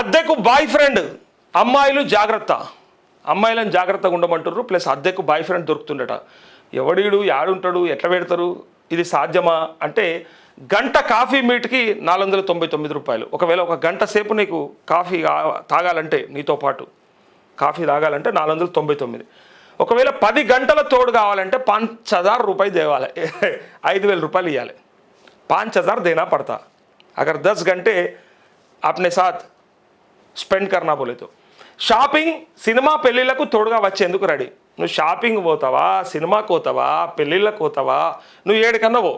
అద్దెకు boy friend, అమ్మాయిలు జాగ్రత్త, అమ్మాయిలను జాగ్రత్తగా ఉండమంటారు. ప్లస్ అద్దెకు బాయ్ ఫ్రెండ్ దొరుకుతుండట. ఎవడీడు యాడుంటాడు, ఎట్లా పెడతారు, ఇది సాధ్యమా అంటే గంట కాఫీ మీట్కి 499 రూపాయలు. ఒకవేళ ఒక గంట సేపు నీకు కాఫీ తాగాలంటే, నీతో పాటు కాఫీ తాగాలంటే 499. ఒకవేళ 10 గంటల తోడు కావాలంటే 5000 రూపాయలు దేవాలి, 5000 రూపాయలు ఇవ్వాలి. 5000 देना पड़ता अगर 10 घंटे अपने साथ స్పెండ్ కర్నా బోలే తో. షాపింగ్, సినిమా పెళ్ళిళ్ళకు తోడుగా వచ్చేందుకు రెడీ. నువ్వు షాపింగ్ పోతావా, సినిమాకి పోతావా, పెళ్ళిళ్ళకు పోతావా, నువ్వు ఏడికన్నా పో,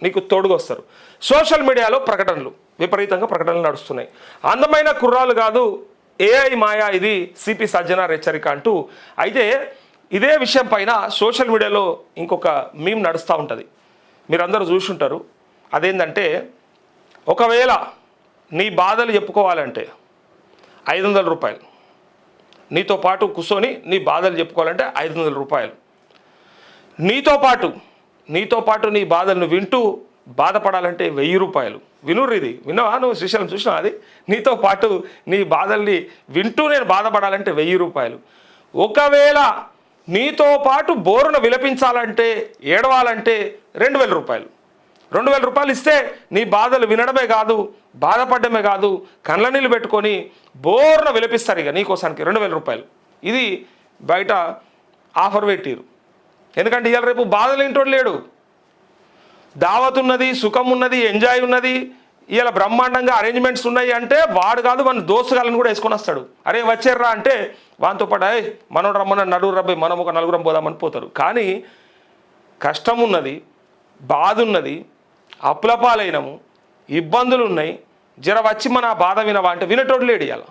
నీకు తోడుగా వస్తారు. సోషల్ మీడియాలో ప్రకటనలు, విపరీతంగా ప్రకటనలు నడుస్తున్నాయి. అందమైన కుర్రాలు కాదు ఏఐ మాయా, ఇది సిపి సజ్జనార్ హెచ్చరిక అంటూ. అయితే ఇదే విషయం పైన సోషల్ మీడియాలో ఇంకొక మీమ్ నడుస్తూ ఉంటుంది, మీరందరూ చూసుంటారు. అదేంటంటే, ఒకవేళ నీ బాధలు చెప్పుకోవాలంటే 500 రూపాయలు, నీతో పాటు కూర్చొని నీ బాధలు చెప్పుకోవాలంటే 500 రూపాయలు. నీతో పాటు నీ బాధలను వింటూ బాధపడాలంటే 1000 రూపాయలు. వినుర్రు, ఇది విన్నావా నువ్వు? శ్రీశైలం చూసినావా? అది నీతో పాటు నీ బాధల్ని వింటూ నేను బాధపడాలంటే 1000 రూపాయలు. ఒకవేళ నీతో పాటు బోరున విలపించాలంటే, ఏడవాలంటే 2000 రూపాయలు. 2000 రూపాయలు ఇస్తే నీ బాధలు వినడమే కాదు, బాధపడమే కాదు, కళ్ళ నీళ్ళు పెట్టుకొని బోర్న విలపిస్తారు ఇక నీకోసానికి 2000 రూపాయలు. ఇది బయట ఆఫర్ పెట్టిరు. ఎందుకంటే ఇవాళ రేపు బాధలు ఏంటోడు లేడు, దావత్ ఉన్నది, సుఖం ఉన్నది, ఎంజాయ్ ఉన్నది, ఇవాళ బ్రహ్మాండంగా అరేంజ్మెంట్స్ ఉన్నాయి అంటే వాడు కాదు, మన దోస్తుగాలను కూడా వేసుకొని వస్తాడు. అరే వచ్చారా అంటే వానితో పాటు మనోడు రమ్మని నడుగురు రబ్బాయి, మనం ఒక నలుగురం పోదామని పోతారు. కానీ కష్టం ఉన్నది, బాధ ఉన్నది, అప్పులపాలైనము, ఇబ్బందులు ఉన్నాయి, జర వచ్చి మన బాధ వినవా అంటే వినటోడు లేడు ఇవాళ.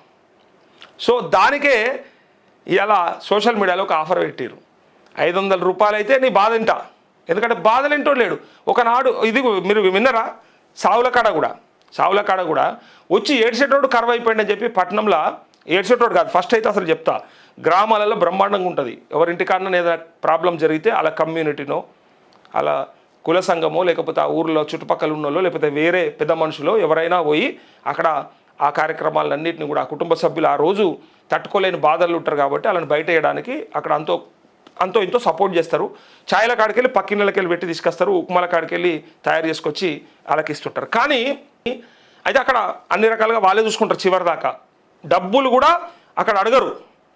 సో దానికే ఇవాళ సోషల్ మీడియాలో ఒక ఆఫర్ పెట్టారు. 500 రూపాయలు అయితే నీ బాధ వింటా, ఎందుకంటే బాధలు వింటోడు లేడు. ఒకనాడు ఇది మీరు విన్నరా, సావుల కాడ కూడా వచ్చి ఏడ్చేటోడు కరువు అయిపోయిందని చెప్పి పట్టణంలో, ఏడ్చేటోడు కాదు ఫస్ట్ అయితే అసలు చెప్తా, గ్రామాలలో బ్రహ్మాండంగా ఉంటుంది. ఎవరింటికన్నా ఏదైనా ప్రాబ్లం జరిగితే అలా కమ్యూనిటీనో, అలా కుల సంఘమో, లేకపోతే ఆ ఊర్లో చుట్టుపక్కల ఉన్నోళ్ళు, లేకపోతే వేరే పెద్ద మనుషులు ఎవరైనా పోయి అక్కడ ఆ కార్యక్రమాలన్నింటినీ కూడా ఆ కుటుంబ సభ్యులు ఆ రోజు తట్టుకోలేని బాధలు ఉంటారు కాబట్టి వాళ్ళని బయట వేయడానికి అక్కడ అంతో ఇంతో సపోర్ట్ చేస్తారు. ఛాయల కాడికి వెళ్ళి పక్కిళ్ళకి వెళ్ళి పెట్టి తీసుకొస్తారు, ఉప్మాల కాడికి వెళ్ళి తయారు చేసుకొచ్చి వాళ్ళకి ఇస్తుంటారు. కానీ అయితే అక్కడ అన్ని రకాలుగా వాళ్ళే చూసుకుంటారు చివరిదాకా. డబ్బులు కూడా అక్కడ అడగరు.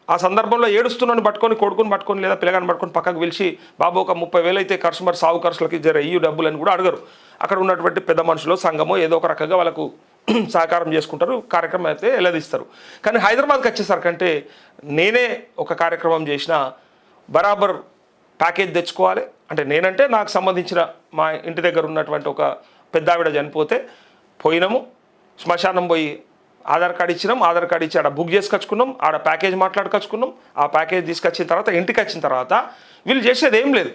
ఆ సందర్భంలో ఏడుస్తున్నాను పట్టుకొని, కొడుకుని పట్టుకొని లేదా పిల్లగాని పట్టుకొని పక్కకు పిలిచి, బాబు ఒక 30,000 అయితే ఖర్చు, మరి సాగు ఖర్చులకి జర ఇయ్యు డబ్బులు అని కూడా అడగరు. అక్కడ ఉన్నటువంటి పెద్ద మనుషులు, సంఘమో ఏదో ఒక రకంగా వాళ్ళకు సహకారం చేసుకుంటారు, కార్యక్రమం అయితే ఎలదీస్తారు. కానీ హైదరాబాద్కి వచ్చేసరికంటే నేనే ఒక కార్యక్రమం చేసిన, బరాబర్ ప్యాకేజ్ తెచ్చుకోవాలి. అంటే నేనంటే నాకు సంబంధించిన మా ఇంటి దగ్గర ఉన్నటువంటి ఒక పెద్ద ఆవిడ చనిపోతే పోయినాము, శ్మశానం పోయి ఆధార్ కార్డు ఇచ్చినాం, ఆధార్ కార్డు ఇచ్చి ఆడ బుక్ చేసుకొచ్చుకున్నాం, ఆడ ప్యాకేజ్ మాట్లాడుకొచ్చుకున్నాం. ఆ ప్యాకేజ్ తీసుకొచ్చిన తర్వాత ఇంటికి వచ్చిన తర్వాత వీళ్ళు చేసేది ఏం లేదు,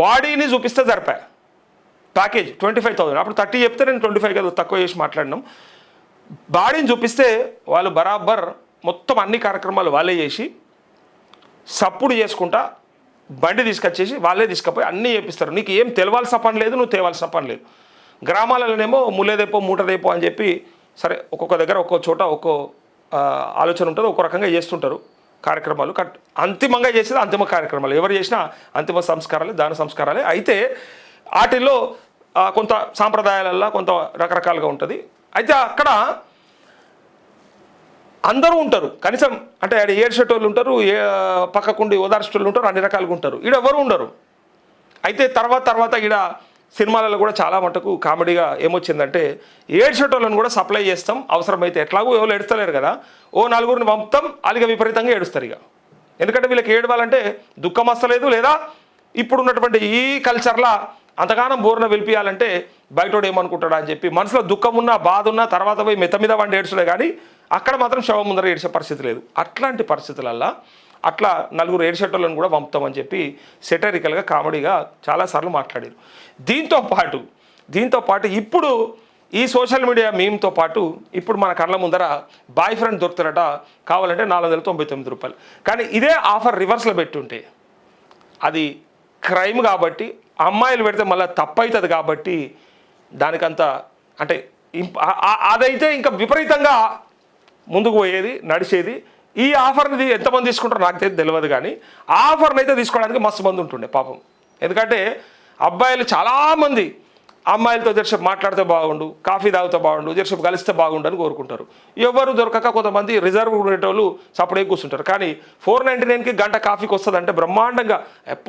బాడీని చూపిస్తే సరిపోయా. ప్యాకేజ్ 25,000, అప్పుడు 30 చెప్తే నేను 25 కదా తక్కువ చేసి మాట్లాడినాం. బాడీని చూపిస్తే వాళ్ళు బరాబర్ మొత్తం అన్ని కార్యక్రమాలు వాళ్ళే చేసి సప్పుడు చేసుకుంటా బండి తీసుకొచ్చేసి వాళ్ళే తీసుకుపోయి అన్నీ చేపిస్తారు. నీకు ఏం తెలవాల్సిన పని లేదు, నువ్వు తేవాల్సిన పని లేదు. గ్రామాలలోనేమో ముళ్ళేదేపో మూటదేపో అని చెప్పి, సరే ఒక్కొక్క దగ్గర ఒక్కో చోట ఒక్కో ఆలోచన ఉంటుంది, ఒక్కో రకంగా చేస్తుంటారు కార్యక్రమాలు. అంతిమంగా చేసేది అంతిమ కార్యక్రమాలు, ఎవరు చేసినా అంతిమ సంస్కారాలే, దాన సంస్కారాలే. అయితే వాటిల్లో కొంత సాంప్రదాయాలల్లో కొంత రకరకాలుగా ఉంటుంది. అయితే అక్కడ అందరూ ఉంటారు, కనీసం అంటే ఏడ్చేటోళ్ళు ఉంటారు, పక్కకుండి ఓదార్చేటోళ్ళు ఉంటారు, అన్ని రకాలుగా ఉంటారు. ఈడ ఎవరు ఉండరు. అయితే తర్వాత ఈడ సినిమాలలో కూడా చాలా మటుకు కామెడీగా ఏమొచ్చిందంటే, ఏడ్చేటోళ్ళని కూడా సప్లై చేస్తాం, అవసరమైతే ఎట్లాగో ఎవరు ఏడుస్తలేరు కదా, ఓ నలుగురిని పంపుతాం, వాళ్ళకి విపరీతంగా ఏడుస్తారు ఇక. ఎందుకంటే వీళ్ళకి ఏడవాలంటే దుఃఖం వస్తలేదు, లేదా ఇప్పుడు ఉన్నటువంటి ఈ కల్చర్లా అంతగానం బోర్న వెలిపియాలంటే బయటోడు ఏమనుకుంటాడా అని చెప్పి మనసులో దుఃఖం ఉన్నా, బాధ ఉన్నా తర్వాత పోయి మెత్త మీద వండి ఏడ్చులే. కానీ అక్కడ మాత్రం శవం ముందర ఏడ్చే పరిస్థితి లేదు. అట్లాంటి పరిస్థితులల్లో అట్లా నలుగురు ఏడ్చేటోళ్ళని కూడా పంపుతామని చెప్పి సెటరికల్గా కామెడీగా చాలాసార్లు మాట్లాడారు. దీంతో పాటు ఇప్పుడు ఈ సోషల్ మీడియా మీమ్తో పాటు ఇప్పుడు మన కళ్ళ ముందర బాయ్ ఫ్రెండ్ దొరుకుతారట, కావాలంటే 499 రూపాయలు. కానీ ఇదే ఆఫర్ రివర్స్లో పెట్టుంటే అది క్రైమ్ కాబట్టి, అమ్మాయిలు పెడితే మళ్ళీ తప్పవుతుంది కాబట్టి దానికంత అంటే అదైతే ఇంకా విపరీతంగా ముందుకు పోయేది, నడిచేది. ఈ ఆఫర్ని ఎంతమంది తీసుకుంటారో నాకు తెలియదు, కానీ ఆ ఆఫర్ని అయితే తీసుకోవడానికి మస్తు మంది ఉంటుండే పాపం. ఎందుకంటే అబ్బాయిలు చాలామంది అమ్మాయిలతో జరసేపు మాట్లాడితే బాగుండు, కాఫీ తాగితే బాగుండు, జరసేపు కలిస్తే బాగుండు అని కోరుకుంటారు. ఎవరు దొరకక కొంతమంది రిజర్వ్ ఉండేటోళ్ళు సపరేట్ కూర్చుంటారు. కానీ 499కి గంట కాఫీకి వస్తుందంటే బ్రహ్మాండంగా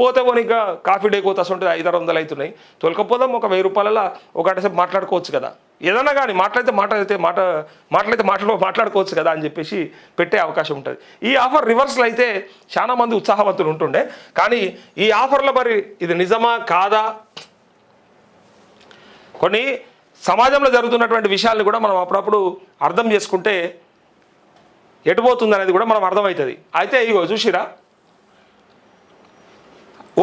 పోతే పోనీగా కాఫీ డే కోత ఉంటే 500-600 అవుతున్నాయి. తొలకపోదాం ఒక 1000 రూపాయల ఒక గంట సేపు మాట్లాడుకోవచ్చు కదా, ఏదన్నా కానీ మాట్లాడుకోవచ్చు కదా అని చెప్పేసి పెట్టే అవకాశం ఉంటుంది. ఈ ఆఫర్ రివర్స్లో అయితే చాలా మంది ఉత్సాహవంతులు ఉంటుండే. కానీ ఈ ఆఫర్లో మరి ఇది నిజమా కాదా, కొన్ని సమాజంలో జరుగుతున్నటువంటి విషయాలను కూడా మనం అప్పుడప్పుడు అర్థం చేసుకుంటే ఎటుపోతుంది అనేది కూడా మనం అర్థమవుతుంది. అయితే ఇగో చూసిరా,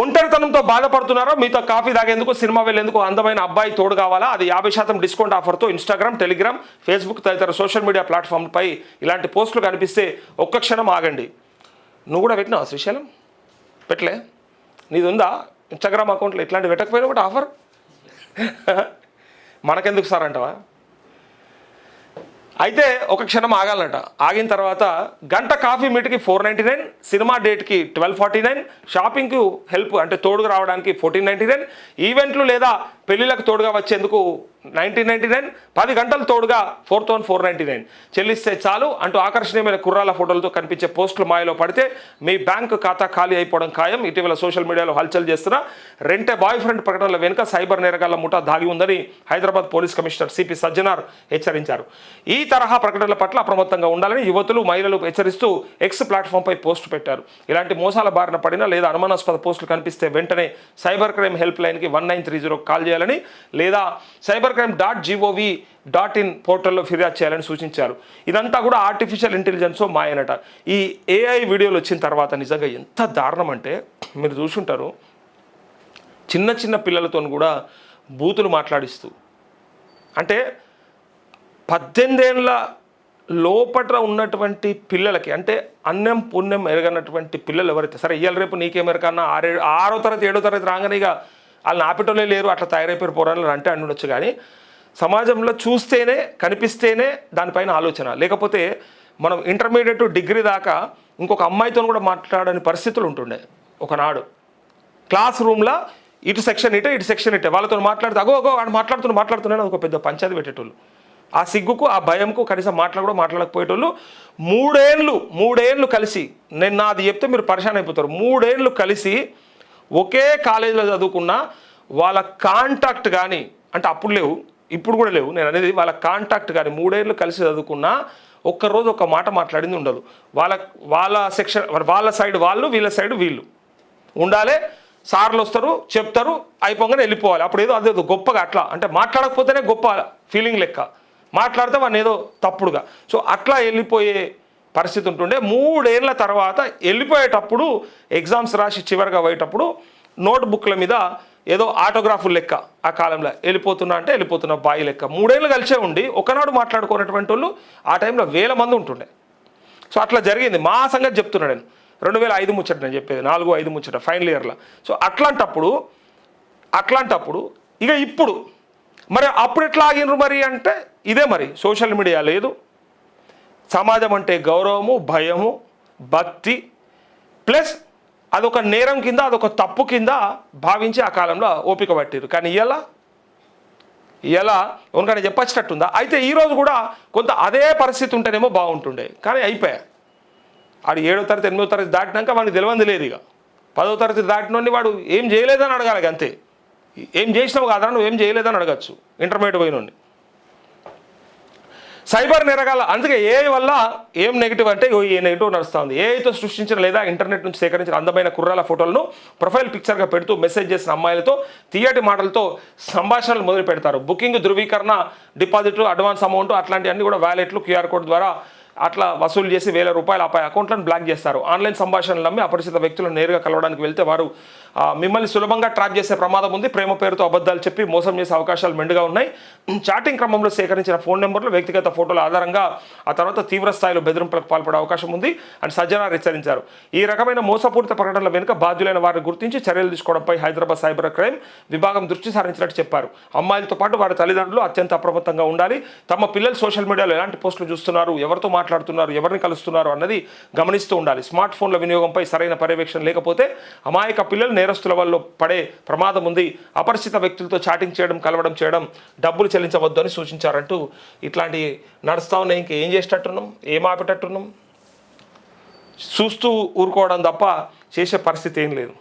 ఒంటరితనంతో బాధపడుతున్నారో, మీతో కాఫీ తాగేందుకు, సినిమా వెళ్ళేందుకు అందమైన అబ్బాయి తోడు కావాలా, అది 50% డిస్కౌంట్ ఆఫర్తో ఇన్స్టాగ్రామ్, టెలిగ్రామ్, ఫేస్బుక్ తదితర సోషల్ మీడియా ప్లాట్ఫామ్పై ఇలాంటి పోస్టులు కనిపిస్తే ఒక్క క్షణం ఆగండి. నువ్వు కూడా పెట్టినావా శ్రీశైలం? పెట్టలే? నీది ఉందా ఇన్స్టాగ్రామ్ అకౌంట్లో? ఇట్లాంటి పెట్టకపోయినా కూడా ఆఫర్ మనకెందుకు సార్ అంటావా? అయితే ఒక క్షణం ఆగాలన్నట. ఆగిన తర్వాత గంట కాఫీ మీట్కి 499, సినిమా డేట్కి 1249, షాపింగ్కి హెల్ప్ అంటే తోడుగా రావడానికి 1499, ఈవెంట్లు లేదా పెళ్లిలకు తోడుగా వచ్చేందుకు 1999, 10 గంటలు తోడుగా 4499 చెల్లిస్తే చాలు అంటూ ఆకర్షణీయమైన కుర్రాల ఫోటోలతో కనిపించే పోస్టులు మాయలో పడితే మీ బ్యాంకు ఖాతా ఖాళీ అయిపోవడం ఖాయం. ఇటీవల సోషల్ మీడియాలో హల్చల్ చేస్తున్న రెంటే బాయ్ ఫ్రెండ్ ప్రకటనల వెనుక సైబర్ నేరగాళ్ల ముఠా దాగి ఉందని Hyderabad police commissioner CP Sajjanar హెచ్చరించారు. ఈ తరహా ప్రకటనల పట్ల అప్రమత్తంగా ఉండాలని యువతులు, మహిళలు హెచ్చరిస్తూ ఎక్స్ ప్లాట్ఫామ్పై పోస్ట్ పెట్టారు. ఇలాంటి మోసాల బారిన పడిన లేదా అనుమానాస్పద పోస్టులు కనిపిస్తే వెంటనే సైబర్ క్రైమ్ హెల్ప్ లైన్కి 1930 కాల్ చేయాలని లేదా cybercrime.gov.in పోర్టల్లో ఫిర్యాదు చేయాలని సూచించారు. ఇదంతా కూడా ఆర్టిఫిషియల్ ఇంటెలిజెన్స్ మాయనట. ఈ ఏఐ వీడియోలు వచ్చిన తర్వాత నిజంగా ఎంత దారుణం అంటే, మీరు చూసుంటారు చిన్న చిన్న పిల్లలతో కూడా బూతులు మాట్లాడిస్తూ, అంటే 18 ఏళ్ళ లోపట ఉన్నటువంటి పిల్లలకి, అంటే అన్నం పుణ్యం ఎరగనటువంటి పిల్లలు ఎవరైతే, సరే ఇవాళ రేపు నీకేమెరకన్నా 6వ తరగతి 7వ తరగతి రాగానే ఇక వాళ్ళు ఆపేటోళ్ళే లేరు, అట్లా తయారైపోయారు పోరాళ్ళు అంటే ఉండొచ్చు. కానీ సమాజంలో చూస్తేనే, కనిపిస్తేనే దానిపైన ఆలోచన, లేకపోతే మనం ఇంటర్మీడియట్ డిగ్రీ దాకా ఇంకొక అమ్మాయితో కూడా మాట్లాడని పరిస్థితులు ఉంటుండే. ఒకనాడు క్లాస్ రూమ్లో ఇటు సెక్షన్ ఇటే వాళ్ళతో మాట్లాడితే అగో వాడు మాట్లాడుతున్నాను ఒక పెద్ద పంచాయతీ పెట్టేటోళ్ళు. ఆ సిగ్గుకు, ఆ భయంకు కనీసం మాట్లాడకపోయేటోళ్ళు. 3 ఏళ్ళు కలిసి, నేను నాది చెప్తే మీరు పరిశాన్ అయిపోతారు, 3 ఏళ్ళు కలిసి ఒకే కాలేజీలో చదువుకున్న వాళ్ళ కాంటాక్ట్ కానీ, అంటే అప్పుడు లేవు ఇప్పుడు కూడా లేవు, నేను అనేది వాళ్ళ కాంటాక్ట్ కానీ 3 ఏళ్ళు కలిసి చదువుకున్న ఒక్కరోజు ఒక మాట మాట్లాడింది ఉండదు. వాళ్ళ సెక్షన్, వాళ్ళ సైడ్ వాళ్ళు, వీళ్ళ సైడ్ వీళ్ళు ఉండాలి. సార్లు వస్తారు, చెప్తారు, అయిపోగానే వెళ్ళిపోవాలి. అప్పుడు ఏదో అదేదో గొప్పగా అట్లా, అంటే మాట్లాడకపోతేనే గొప్ప ఫీలింగ్ లెక్క, మాట్లాడితే వాడిని ఏదో తప్పుడుగా. సో అట్లా వెళ్ళిపోయే పరిస్థితి ఉంటుండే. 3 ఏళ్ళ తర్వాత వెళ్ళిపోయేటప్పుడు, ఎగ్జామ్స్ రాసి చివరిగా పోయేటప్పుడు నోట్బుక్ల మీద ఏదో ఆటోగ్రాఫులు లెక్క, ఆ కాలంలో వెళ్ళిపోతున్నా బాయి లెక్క 3 ఏళ్ళు కలిసే ఉండి ఒకనాడు మాట్లాడుకున్నటువంటి వాళ్ళు ఆ టైంలో 1000 మంది ఉంటుండే. సో అట్లా జరిగింది. మా సంగతి చెప్తున్నాను నేను, 2005 ముచ్చట నేను చెప్పేది, 4-5 ముచ్చట ఫైనల్ ఇయర్లో. సో అట్లాంటప్పుడు ఇక ఇప్పుడు మరి అప్పుడు ఎట్లా ఆగినరు మరి అంటే, ఇదే మరి సోషల్ మీడియా లేదు, సమాజం అంటే గౌరవము, భయము, భక్తి, ప్లస్ అదొక నేరం కింద, అదొక తప్పు కింద భావించి ఆ కాలంలో ఓపిక పట్టిరు. కానీ ఇలా ఉనకనే చెప్పచ్చినట్టుందా? అయితే ఈరోజు కూడా కొంత అదే పరిస్థితి ఉంటేనేమో బాగుంటుండే, కానీ అయిపోయా. ఆడు 7వ తరగతి 8వ తరగతి దాటినాక వాడికి తెలియంది లేదు. ఇక 10వ తరగతి దాటినోడిని వాడు ఏం చేయలేదని అడగాలి అంతే. ఏం చేసినావు కాదా, నువ్వు ఏం చేయలేదని అడగచ్చు ఇంటర్మీడియట్ పోయినోడిని. సైబర్ నేరగాల, అందుకే ఏఐ వల్ల ఏం నెగిటివ్ అంటే ఏ నెగిటివ్ నడుస్తుంది. ఏఐతో సృష్టించిన లేదా ఇంటర్నెట్ నుంచి సేకరించిన అందమైన కుర్రాల ఫోటోలను ప్రొఫైల్ పిక్చర్గా పెడుతూ మెసేజ్ చేసిన అమ్మాయిలతో తీయటి మాటలతో సంభాషణలు మొదలు పెడతారు. బుకింగ్, ధృవీకరణ, డిపాజిట్, అడ్వాన్స్ అమౌంట్ అట్లాంటివన్నీ కూడా వ్యాలెట్లు, క్యూఆర్ కోడ్ ద్వారా అట్లా వసూలు చేసి 1000 రూపాయలు ఆపై అకౌంట్లను బ్లాక్ చేస్తారు. ఆన్లైన్ సంభాషణలు నమ్మి అపరిచిత వ్యక్తులను నేరుగా కలవడానికి వెళ్తే వారు మిమ్మల్ని సులభంగా ట్రాప్ చేసే ప్రమాదం ఉంది. ప్రేమ పేరుతో అబద్ధాలు చెప్పి మోసం చేసే అవకాశాలు మెండుగా ఉన్నాయి. చాటింగ్ క్రమంలో సేకరించిన ఫోన్ నెంబర్లు, వ్యక్తిగత ఫోటోల ఆధారంగా ఆ తర్వాత తీవ్ర స్థాయిలో బెదిరింపులకు పాల్పడే అవకాశం ఉంది అని సజ్జనార్ హెచ్చరించారు. ఈ రకమైన మోసపూరిత ప్రకటనల వెనుక బాధ్యులైన వారిని గుర్తించి చర్యలు తీసుకోవడంపై హైదరాబాద్ సైబర్ క్రైమ్ విభాగం దృష్టి సారించినట్టు చెప్పారు. అమ్మాయిలతో పాటు వారి తల్లిదండ్రులు అత్యంత అప్రమత్తంగా ఉండాలి. తమ పిల్లలు సోషల్ మీడియాలో ఎలాంటి పోస్టులు చూస్తున్నారు, ఎవరితో మాట్లాడుతున్నారు, ఎవరిని కలుస్తున్నారు అన్నది గమనిస్తూ ఉండాలి. స్మార్ట్ ఫోన్ల వినియోగంపై సరైన పర్యవేక్షణ లేకపోతే అమాయక పిల్లలు నేరస్తుల వల్ల పడే ప్రమాదం ఉంది. అపరిచిత వ్యక్తులతో చాటింగ్ చేయడం, కలవడం చేయడం, డబ్బులు చెల్లించవద్దు అని సూచించారంటూ ఇట్లాంటి నడుస్తూ ఉన్నాయి. ఇంకేం చేసేటట్టున్నాం, ఏం ఆపేటట్టున్నాం? చూస్తూ ఊరుకోవడం తప్ప చేసే పరిస్థితి ఏం లేదు.